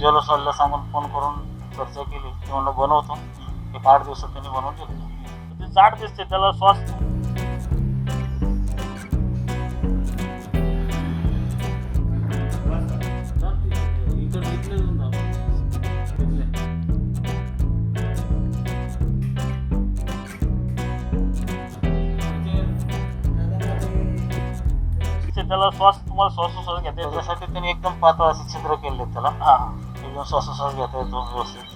ज्वेलर्सवाल्याला सांगून फोन करून चर्चा केली की म्हणलं बनवतो. एक 8 दिवसात त्यांनी बनवून दिलं. ते जाड दिसते, त्याला श्वास त्याला तुम्हाला श्वासोश्वास घेता येतो. त्यासाठी त्यांनी एकदम पातळ असे छिद्र केले त्याला. एकदम श्वासोश्वास घेता येतो व्यवस्थित.